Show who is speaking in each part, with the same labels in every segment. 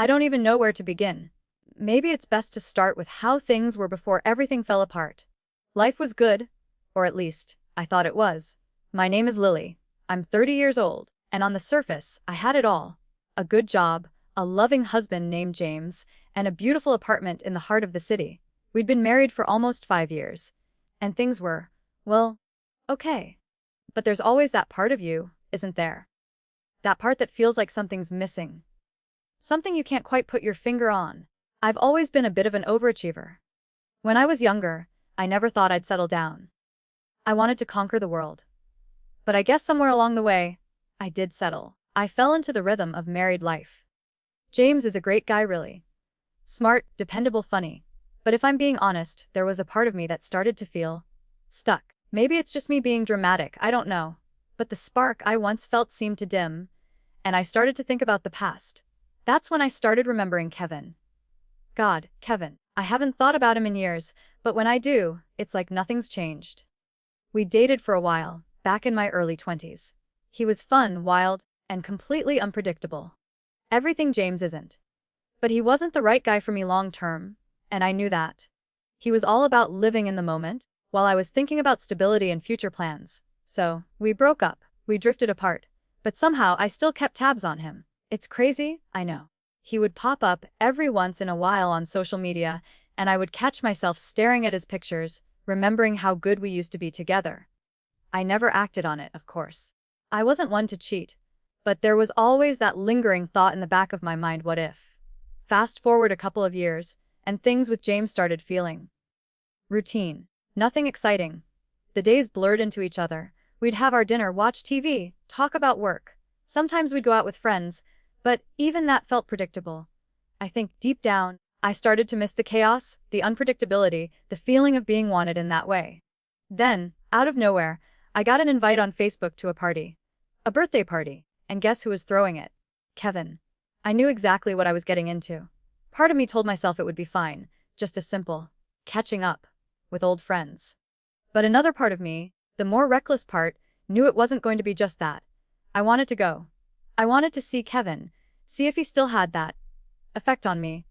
Speaker 1: I don't even know where to begin. Maybe it's best to start with how things were before everything fell apart. Life was good, or at least, I thought it was. My name is Lily. I'm 30 years old, and on the surface, I had it all. A good job, a loving husband named James, and a beautiful apartment in the heart of the city. We'd been married for almost 5 years. And things were, well, okay. But there's always that part of you, isn't there? That part that feels like something's missing. Something you can't quite put your finger on. I've always been a bit of an overachiever. When I was younger, I never thought I'd settle down. I wanted to conquer the world. But I guess somewhere along the way, I did settle. I fell into the rhythm of married life. James is a great guy, really. Smart, dependable, funny. But if I'm being honest, there was a part of me that started to feel stuck. Maybe it's just me being dramatic, I don't know. But the spark I once felt seemed to dim, and I started to think about the past. That's when I started remembering Kevin. God, Kevin. I haven't thought about him in years, but when I do, it's like nothing's changed. We dated for a while, back in my early 20s. He was fun, wild, and completely unpredictable. Everything James isn't. But he wasn't the right guy for me long term, and I knew that. He was all about living in the moment, while I was thinking about stability and future plans. So, we broke up, we drifted apart, but somehow I still kept tabs on him. It's crazy, I know. He would pop up every once in a while on social media, and I would catch myself staring at his pictures, remembering how good we used to be together. I never acted on it, of course. I wasn't one to cheat, but there was always that lingering thought in the back of my mind, what if? Fast forward a couple of years, and things with James started feeling routine. Nothing exciting. The days blurred into each other. We'd have our dinner, watch TV, talk about work. Sometimes we'd go out with friends, but even that felt predictable. I think deep down, I started to miss the chaos, the unpredictability, the feeling of being wanted in that way. Then, out of nowhere, I got an invite on Facebook to a party. A birthday party. And guess who was throwing it? Kevin. I knew exactly what I was getting into. Part of me told myself it would be fine, just a simple catching up with old friends. But another part of me, the more reckless part, knew it wasn't going to be just that. I wanted to go. I wanted to see Kevin, see if he still had that effect on me.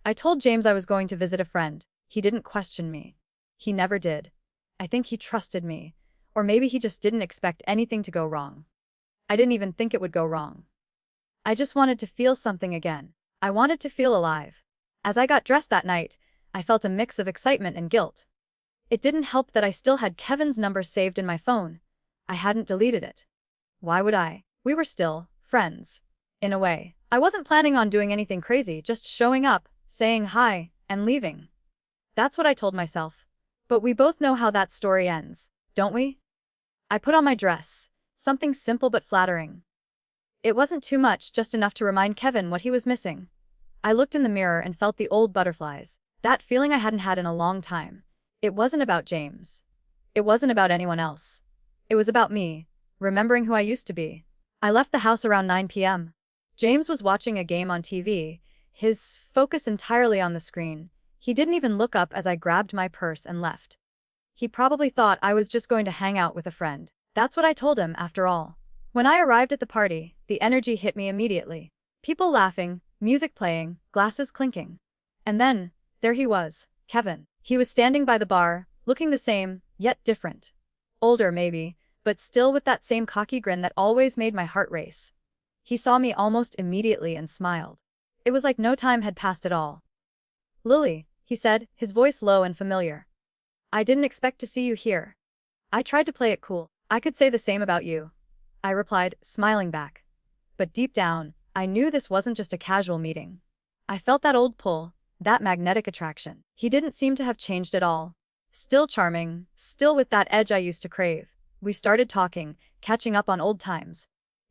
Speaker 1: I told James I was going to visit a friend. He didn't question me. He never did. I think he trusted me. Or maybe he just didn't expect anything to go wrong. I didn't even think it would go wrong. I just wanted to feel something again. I wanted to feel alive. As I got dressed that night, I felt a mix of excitement and guilt. It didn't help that I still had Kevin's number saved in my phone. I hadn't deleted it. Why would I? We were still friends. In a way. I wasn't planning on doing anything crazy, just showing up, saying hi, and leaving. That's what I told myself. But we both know how that story ends, don't we? I put on my dress. Something simple but flattering. It wasn't too much, just enough to remind Kevin what he was missing. I looked in the mirror and felt the old butterflies, that feeling I hadn't had in a long time. It wasn't about James. It wasn't about anyone else. It was about me, remembering who I used to be. I left the house around 9 p.m. James was watching a game on TV, his focus entirely on the screen. He didn't even look up as I grabbed my purse and left. He probably thought I was just going to hang out with a friend. That's what I told him, after all. When I arrived at the party, the energy hit me immediately. People laughing, music playing, glasses clinking. And then, there he was, Kevin. He was standing by the bar, looking the same, yet different. Older maybe, but still with that same cocky grin that always made my heart race. He saw me almost immediately and smiled. It was like no time had passed at all. "Lily," he said, his voice low and familiar. "I didn't expect to see you here." I tried to play it cool. "I could say the same about you," I replied, smiling back. But deep down, I knew this wasn't just a casual meeting. I felt that old pull, that magnetic attraction. He didn't seem to have changed at all. Still charming, still with that edge I used to crave. We started talking, catching up on old times.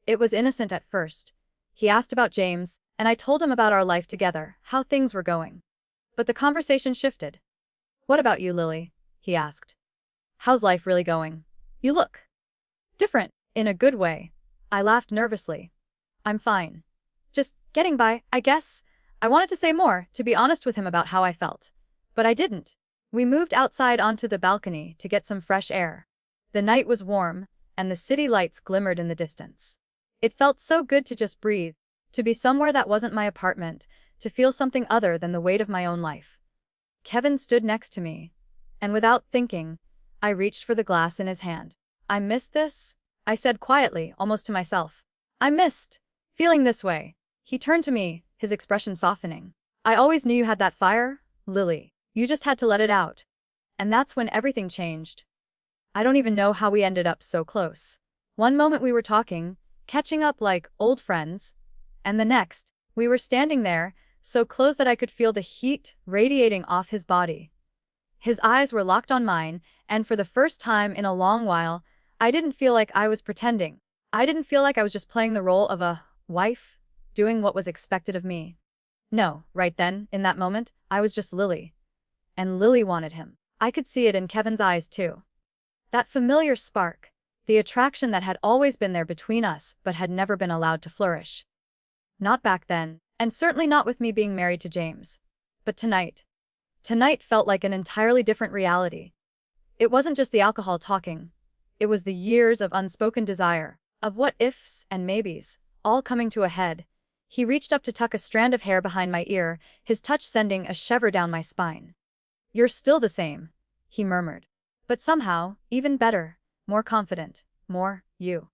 Speaker 1: It was innocent at first. He asked about James, and I told him about our life together, how things were going. But the conversation shifted. "What about you, Lily?" he asked. "How's life really going? You look different, in a good way." I laughed nervously. "I'm fine. Just getting by, I guess." I wanted to say more, to be honest with him about how I felt. But I didn't. We moved outside onto the balcony to get some fresh air. The night was warm, and the city lights glimmered in the distance. It felt so good to just breathe, to be somewhere that wasn't my apartment, to feel something other than the weight of my own life. Kevin stood next to me, and without thinking, I reached for the glass in his hand. I missed this, I said quietly, almost to myself. I missed feeling this way. He turned to me, his expression softening. I always knew you had that fire, Lily. You just had to let it out. And that's when everything changed. I don't even know how we ended up so close. One moment we were talking, catching up like old friends, and the next, we were standing there, so close that I could feel the heat radiating off his body. His eyes were locked on mine, and for the first time in a long while, I didn't feel like I was pretending. I didn't feel like I was just playing the role of a wife, doing what was expected of me. No, right then, in that moment, I was just Lily. And Lily wanted him. I could see it in Kevin's eyes too. That familiar spark, the attraction that had always been there between us but had never been allowed to flourish. Not back then, and certainly not with me being married to James. But tonight. Tonight felt like an entirely different reality. It wasn't just the alcohol talking. It was the years of unspoken desire, of what-ifs and maybes, all coming to a head. He reached up to tuck a strand of hair behind my ear, his touch sending a shiver down my spine. "You're still the same," he murmured. "But somehow, even better, more confident, more you."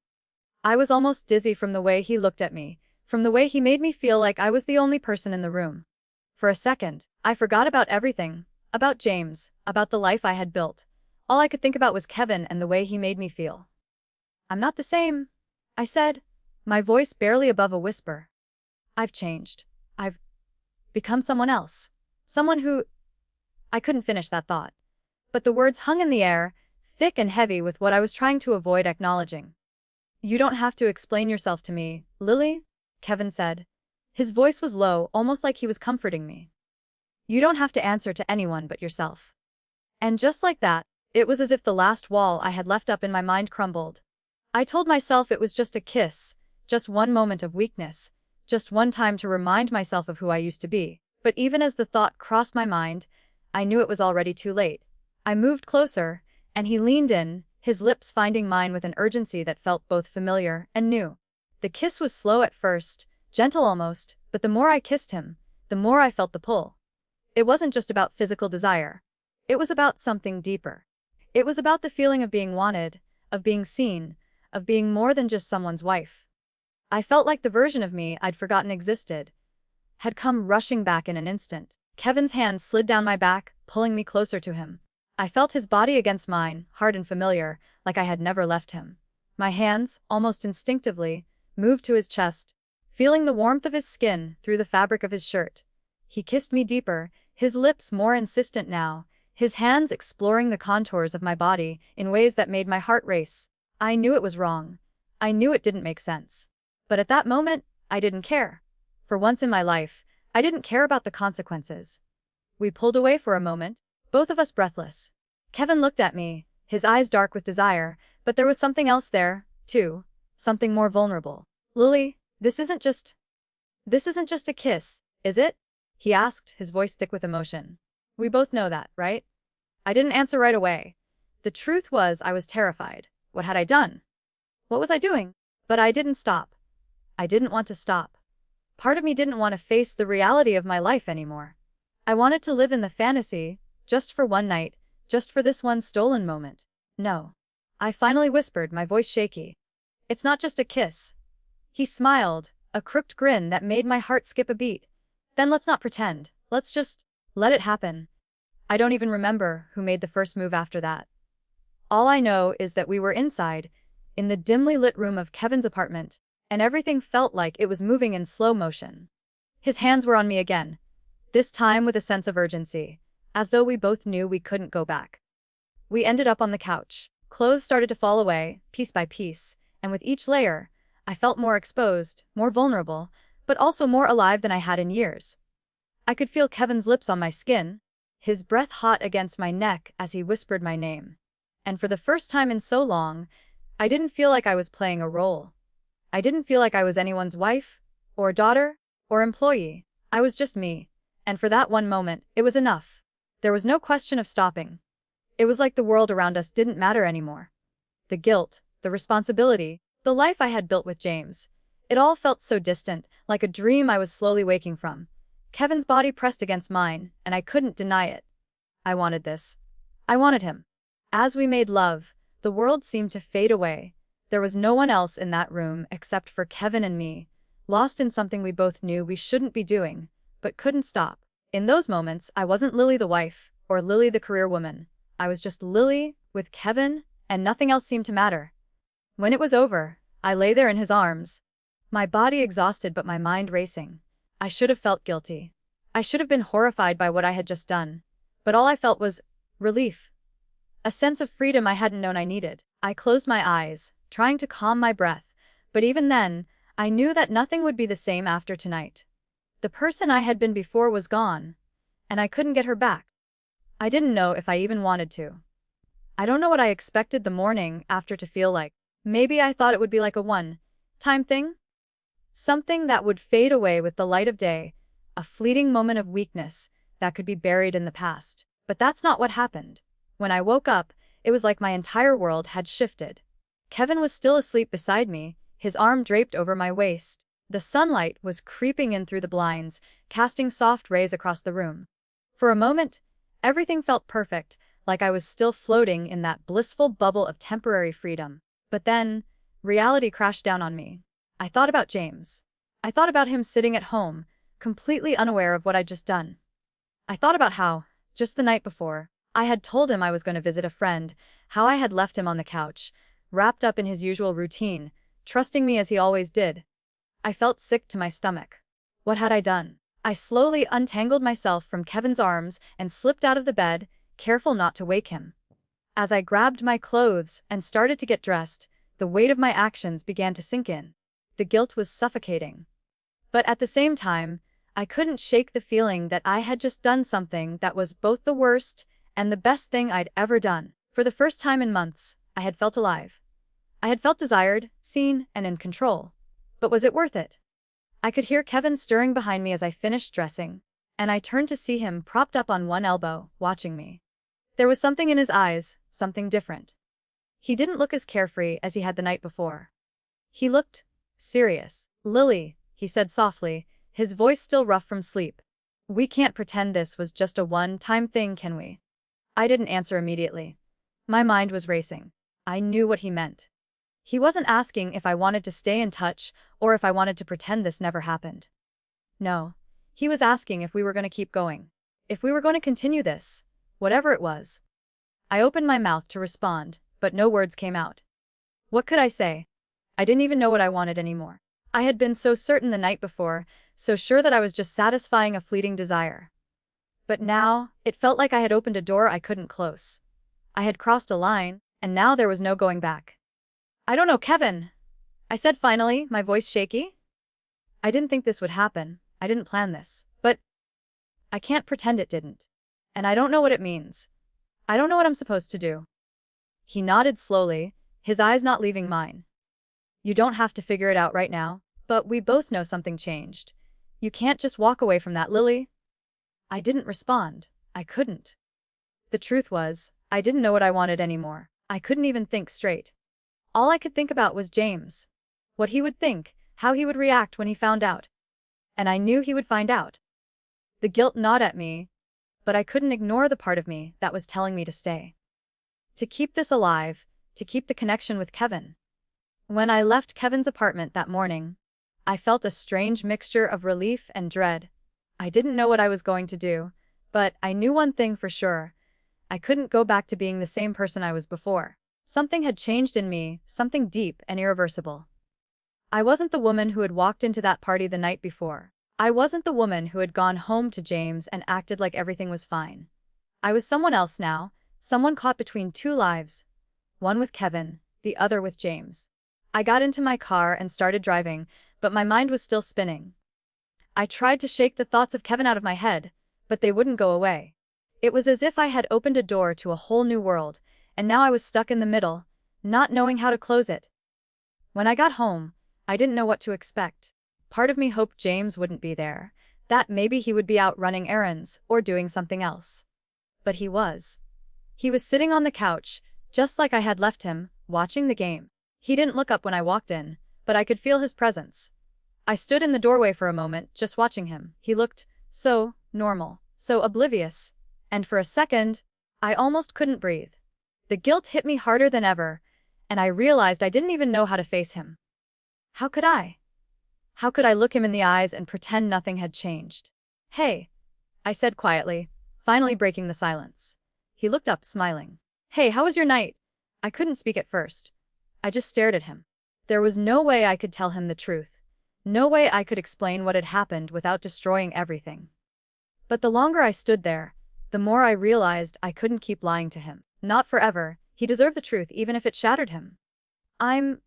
Speaker 1: I was almost dizzy from the way he looked at me, from the way he made me feel like I was the only person in the room. For a second, I forgot about everything, about James, about the life I had built. All I could think about was Kevin and the way he made me feel. "I'm not the same," I said, my voice barely above a whisper. "I've changed. I've become someone else. Someone who—" I couldn't finish that thought. But the words hung in the air, thick and heavy with what I was trying to avoid acknowledging. "You don't have to explain yourself to me, Lily," Kevin said. His voice was low, almost like he was comforting me. "You don't have to answer to anyone but yourself." And just like that, it was as if the last wall I had left up in my mind crumbled. I told myself it was just a kiss, just one moment of weakness, just one time to remind myself of who I used to be. But even as the thought crossed my mind, I knew it was already too late. I moved closer, and he leaned in, his lips finding mine with an urgency that felt both familiar and new. The kiss was slow at first, gentle almost, but the more I kissed him, the more I felt the pull. It wasn't just about physical desire. It was about something deeper. It was about the feeling of being wanted, of being seen, of being more than just someone's wife. I felt like the version of me I'd forgotten existed had come rushing back in an instant. Kevin's hand slid down my back, pulling me closer to him. I felt his body against mine, hard and familiar, like I had never left him. My hands, almost instinctively, moved to his chest, feeling the warmth of his skin through the fabric of his shirt. He kissed me deeper, his lips more insistent now, his hands exploring the contours of my body in ways that made my heart race. I knew it was wrong. I knew it didn't make sense. But at that moment, I didn't care. For once in my life, I didn't care about the consequences. We pulled away for a moment, both of us breathless. Kevin looked at me, his eyes dark with desire, but there was something else there, too, something more vulnerable. "Lily, this isn't just a kiss, is it?" he asked, his voice thick with emotion. "We both know that, right?" I didn't answer right away. The truth was I was terrified. What had I done? What was I doing? But I didn't stop. I didn't want to stop. Part of me didn't want to face the reality of my life anymore. I wanted to live in the fantasy, just for one night, just for this one stolen moment. "No." I finally whispered, my voice shaky. "It's not just a kiss." He smiled, a crooked grin that made my heart skip a beat. "Then let's not pretend. Let's just let it happen." I don't even remember who made the first move after that. All I know is that we were inside, in the dimly lit room of Kevin's apartment, and everything felt like it was moving in slow motion. His hands were on me again, this time with a sense of urgency, as though we both knew we couldn't go back. We ended up on the couch. Clothes started to fall away, piece by piece, and with each layer, I felt more exposed, more vulnerable, but also more alive than I had in years. I could feel Kevin's lips on my skin, his breath hot against my neck as he whispered my name. And for the first time in so long, I didn't feel like I was playing a role. I didn't feel like I was anyone's wife, or daughter, or employee. I was just me. And for that one moment, it was enough. There was no question of stopping. It was like the world around us didn't matter anymore. The guilt, the responsibility, the life I had built with James. It all felt so distant, like a dream I was slowly waking from. Kevin's body pressed against mine, and I couldn't deny it. I wanted this. I wanted him. As we made love, the world seemed to fade away. There was no one else in that room except for Kevin and me, lost in something we both knew we shouldn't be doing, but couldn't stop. In those moments, I wasn't Lily the wife, or Lily the career woman. I was just Lily, with Kevin, and nothing else seemed to matter. When it was over, I lay there in his arms, my body exhausted but my mind racing. I should have felt guilty. I should have been horrified by what I had just done. But all I felt was relief. A sense of freedom I hadn't known I needed. I closed my eyes, trying to calm my breath, but even then, I knew that nothing would be the same after tonight. The person I had been before was gone, and I couldn't get her back. I didn't know if I even wanted to. I don't know what I expected the morning after to feel like. Maybe I thought it would be like a one-time thing? Something that would fade away with the light of day, a fleeting moment of weakness that could be buried in the past. But that's not what happened. When I woke up, it was like my entire world had shifted. Kevin was still asleep beside me, his arm draped over my waist. The sunlight was creeping in through the blinds, casting soft rays across the room. For a moment, everything felt perfect, like I was still floating in that blissful bubble of temporary freedom. But then, reality crashed down on me. I thought about James. I thought about him sitting at home, completely unaware of what I'd just done. I thought about how, just the night before, I had told him I was going to visit a friend, how I had left him on the couch, wrapped up in his usual routine, trusting me as he always did. I felt sick to my stomach. What had I done? I slowly untangled myself from Kevin's arms and slipped out of the bed, careful not to wake him. As I grabbed my clothes and started to get dressed, the weight of my actions began to sink in. The guilt was suffocating. But at the same time, I couldn't shake the feeling that I had just done something that was both the worst and the best thing I'd ever done. For the first time in months, I had felt alive. I had felt desired, seen, and in control. But was it worth it? I could hear Kevin stirring behind me as I finished dressing, and I turned to see him propped up on one elbow, watching me. There was something in his eyes, something different. He didn't look as carefree as he had the night before. He looked serious. "Lily," he said softly, his voice still rough from sleep. "We can't pretend this was just a one-time thing, can we?" I didn't answer immediately. My mind was racing. I knew what he meant. He wasn't asking if I wanted to stay in touch or if I wanted to pretend this never happened. No, he was asking if we were going to keep going. If we were going to continue this, whatever it was. I opened my mouth to respond, but no words came out. What could I say? I didn't even know what I wanted anymore. I had been so certain the night before, so sure that I was just satisfying a fleeting desire. But now, it felt like I had opened a door I couldn't close. I had crossed a line, and now there was no going back. "I don't know, Kevin," I said finally, my voice shaky. "I didn't think this would happen. I didn't plan this. But I can't pretend it didn't. And I don't know what it means. I don't know what I'm supposed to do." He nodded slowly, his eyes not leaving mine. "You don't have to figure it out right now, but we both know something changed. You can't just walk away from that, Lily." I didn't respond. I couldn't. The truth was, I didn't know what I wanted anymore. I couldn't even think straight. All I could think about was James. What he would think, how he would react when he found out. And I knew he would find out. The guilt gnawed at me, but I couldn't ignore the part of me that was telling me to stay. To keep this alive, to keep the connection with Kevin. When I left Kevin's apartment that morning, I felt a strange mixture of relief and dread. I didn't know what I was going to do, but I knew one thing for sure. I couldn't go back to being the same person I was before. Something had changed in me, something deep and irreversible. I wasn't the woman who had walked into that party the night before. I wasn't the woman who had gone home to James and acted like everything was fine. I was someone else now, someone caught between two lives. One with Kevin, the other with James. I got into my car and started driving, but my mind was still spinning. I tried to shake the thoughts of Kevin out of my head, but they wouldn't go away. It was as if I had opened a door to a whole new world, and now I was stuck in the middle, not knowing how to close it. When I got home, I didn't know what to expect. Part of me hoped James wouldn't be there, that maybe he would be out running errands or doing something else. But he was. He was sitting on the couch, just like I had left him, watching the game. He didn't look up when I walked in, but I could feel his presence. I stood in the doorway for a moment, just watching him. He looked So normal, so oblivious. And for a second, I almost couldn't breathe. The guilt hit me harder than ever, and I realized I didn't even know how to face him. How could I? How could I look him in the eyes and pretend nothing had changed? Hey, I said quietly, finally breaking the silence. He looked up, smiling. Hey, how was your night? I couldn't speak at first. I just stared at him. There was no way I could tell him the truth. No way I could explain what had happened without destroying everything. But the longer I stood there, the more I realized I couldn't keep lying to him. Not forever. He deserved the truth even if it shattered him. I'm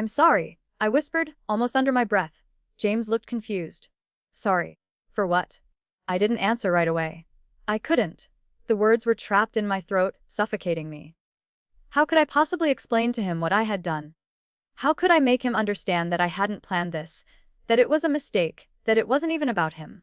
Speaker 1: sorry, I whispered, almost under my breath. James looked confused. Sorry. For what? I didn't answer right away. I couldn't. The words were trapped in my throat, suffocating me. How could I possibly explain to him what I had done? How could I make him understand that I hadn't planned this, that it was a mistake, that it wasn't even about him?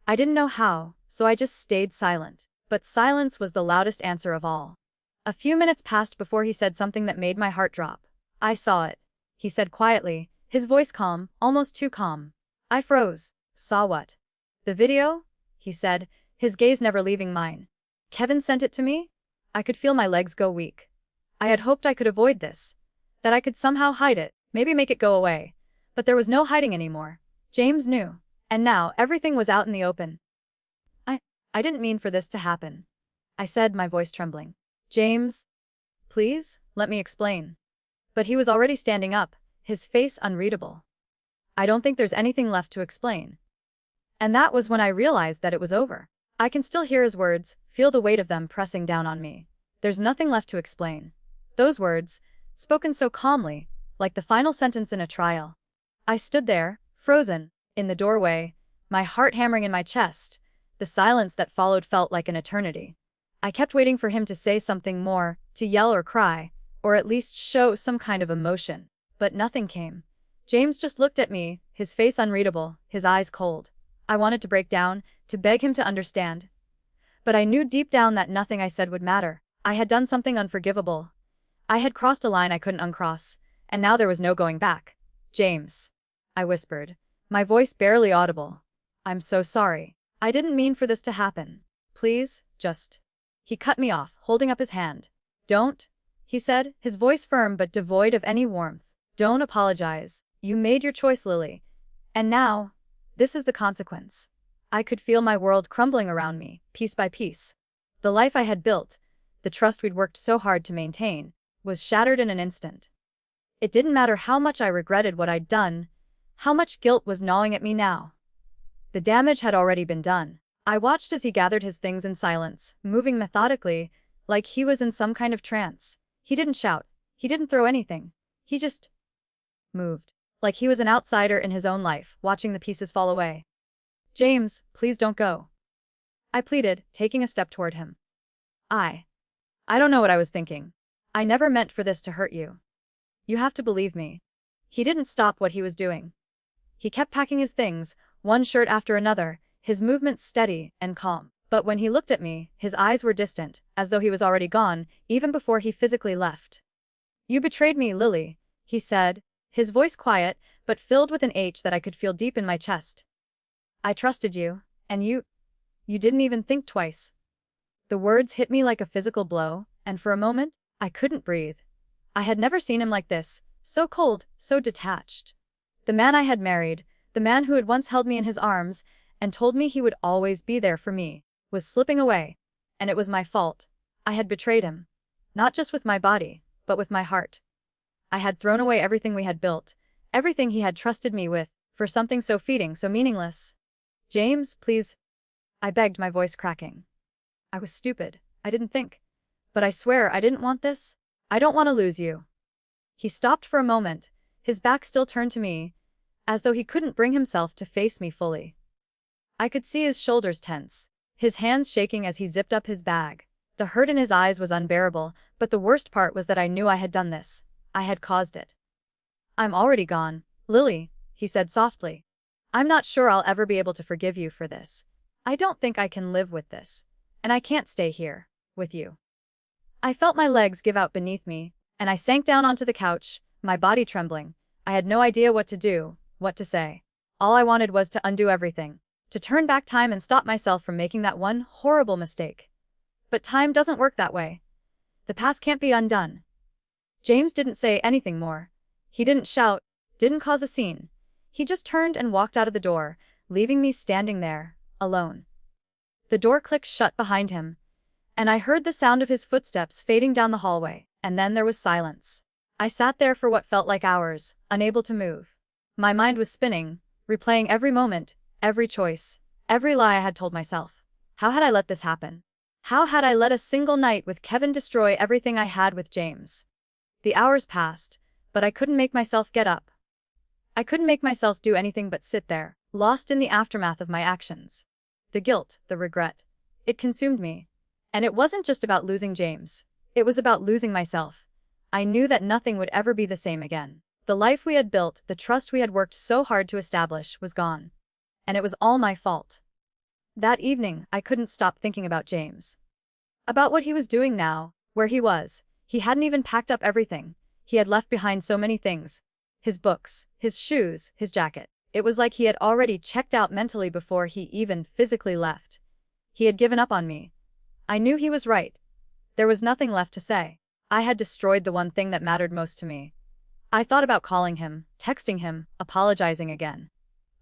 Speaker 1: I didn't know how, so I just stayed silent. But silence was the loudest answer of all. A few minutes passed before he said something that made my heart drop. I saw it, he said quietly, his voice calm, almost too calm. I froze. Saw what? The video? He said, his gaze never leaving mine. Kevin sent it to me? I could feel my legs go weak. I had hoped I could avoid this, that I could somehow hide it, maybe make it go away. But there was no hiding anymore. James knew. And now everything was out in the open. I didn't mean for this to happen, I said, my voice trembling. James, please, let me explain. But he was already standing up, his face unreadable. I don't think there's anything left to explain. And that was when I realized that it was over. I can still hear his words, feel the weight of them pressing down on me. There's nothing left to explain. Those words, spoken so calmly, like the final sentence in a trial. I stood there, frozen, in the doorway, my heart hammering in my chest. The silence that followed felt like an eternity. I kept waiting for him to say something more, to yell or cry, or at least show some kind of emotion. But nothing came. James just looked at me, his face unreadable, his eyes cold. I wanted to break down, to beg him to understand. But I knew deep down that nothing I said would matter. I had done something unforgivable. I had crossed a line I couldn't uncross, and now there was no going back. James, I whispered, my voice barely audible. I'm so sorry. I didn't mean for this to happen. Please, just... He cut me off, holding up his hand. Don't, he said, his voice firm but devoid of any warmth. Don't apologize. You made your choice, Lily. And now, this is the consequence. I could feel my world crumbling around me, piece by piece. The life I had built, the trust we'd worked so hard to maintain, was shattered in an instant. It didn't matter how much I regretted what I'd done, how much guilt was gnawing at me now. The damage had already been done. I watched as he gathered his things in silence, moving methodically, like he was in some kind of trance. He didn't shout. He didn't throw anything. He just moved, like he was an outsider in his own life, watching the pieces fall away. James, please don't go, I pleaded, taking a step toward him. I don't know what I was thinking. I never meant for this to hurt you. You have to believe me. He didn't stop what he was doing. He kept packing his things, one shirt after another, his movements steady and calm. But when he looked at me, his eyes were distant, as though he was already gone, even before he physically left. You betrayed me, Lily, he said, his voice quiet, but filled with an ache that I could feel deep in my chest. I trusted you, and you didn't even think twice. The words hit me like a physical blow, and for a moment, I couldn't breathe. I had never seen him like this, so cold, so detached. The man I had married, the man who had once held me in his arms and told me he would always be there for me, was slipping away, and it was my fault. I had betrayed him. Not just with my body, but with my heart. I had thrown away everything we had built, everything he had trusted me with, for something so fleeting, so meaningless. James, please, I begged, my voice cracking. I was stupid. I didn't think. But I swear I didn't want this. I don't want to lose you. He stopped for a moment, his back still turned to me, as though he couldn't bring himself to face me fully. I could see his shoulders tense, his hands shaking as he zipped up his bag. The hurt in his eyes was unbearable, but the worst part was that I knew I had done this. I had caused it. I'm already gone, Lily, he said softly. I'm not sure I'll ever be able to forgive you for this. I don't think I can live with this. And I can't stay here, with you. I felt my legs give out beneath me, and I sank down onto the couch, my body trembling. I had no idea what to do, what to say. All I wanted was to undo everything. to turn back time and stop myself from making that one horrible mistake. But time doesn't work that way. The past can't be undone. James didn't say anything more. He didn't shout, didn't cause a scene. He just turned and walked out of the door, leaving me standing there, alone. The door clicked shut behind him, and I heard the sound of his footsteps fading down the hallway, and then there was silence. I sat there for what felt like hours, unable to move. My mind was spinning, replaying every moment, every choice, every lie I had told myself. How had I let this happen? How had I let a single night with Kevin destroy everything I had with James? The hours passed, but I couldn't make myself get up. I couldn't make myself do anything but sit there, lost in the aftermath of my actions. The guilt, the regret. It consumed me. And it wasn't just about losing James. It was about losing myself. I knew that nothing would ever be the same again. The life we had built, the trust we had worked so hard to establish, was gone. And it was all my fault. That evening, I couldn't stop thinking about James. About what he was doing now, where he was. He hadn't even packed up everything. He had left behind so many things. His books, his shoes, his jacket. It was like he had already checked out mentally before he even physically left. He had given up on me. I knew he was right. There was nothing left to say. I had destroyed the one thing that mattered most to me. I thought about calling him, texting him, apologizing again.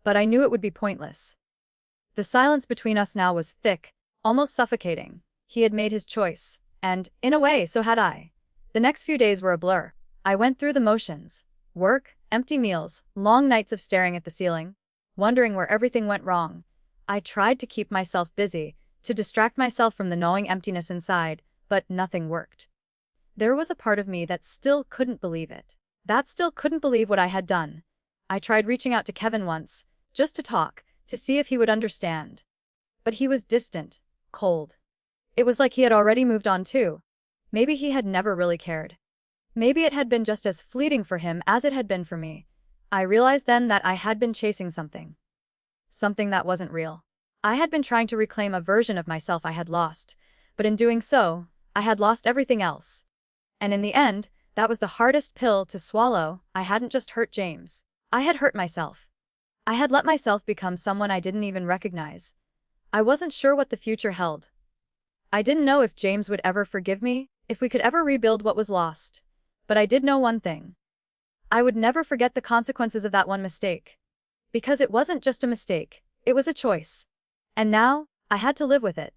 Speaker 1: But I knew it would be pointless. The silence between us now was thick, almost suffocating. He had made his choice, and, in a way, so had I. The next few days were a blur. I went through the motions. Work, empty meals, long nights of staring at the ceiling, wondering where everything went wrong. I tried to keep myself busy, to distract myself from the gnawing emptiness inside, but nothing worked. There was a part of me that still couldn't believe it. That still couldn't believe what I had done. I tried reaching out to Kevin once, just to talk, to see if he would understand. But he was distant, cold. It was like he had already moved on too. Maybe he had never really cared. Maybe it had been just as fleeting for him as it had been for me. I realized then that I had been chasing something. Something that wasn't real. I had been trying to reclaim a version of myself I had lost, but in doing so, I had lost everything else. And in the end, that was the hardest pill to swallow. I hadn't just hurt James. I had hurt myself. I had let myself become someone I didn't even recognize. I wasn't sure what the future held. I didn't know if James would ever forgive me, if we could ever rebuild what was lost. But I did know one thing. I would never forget the consequences of that one mistake. Because it wasn't just a mistake, it was a choice. And now, I had to live with it.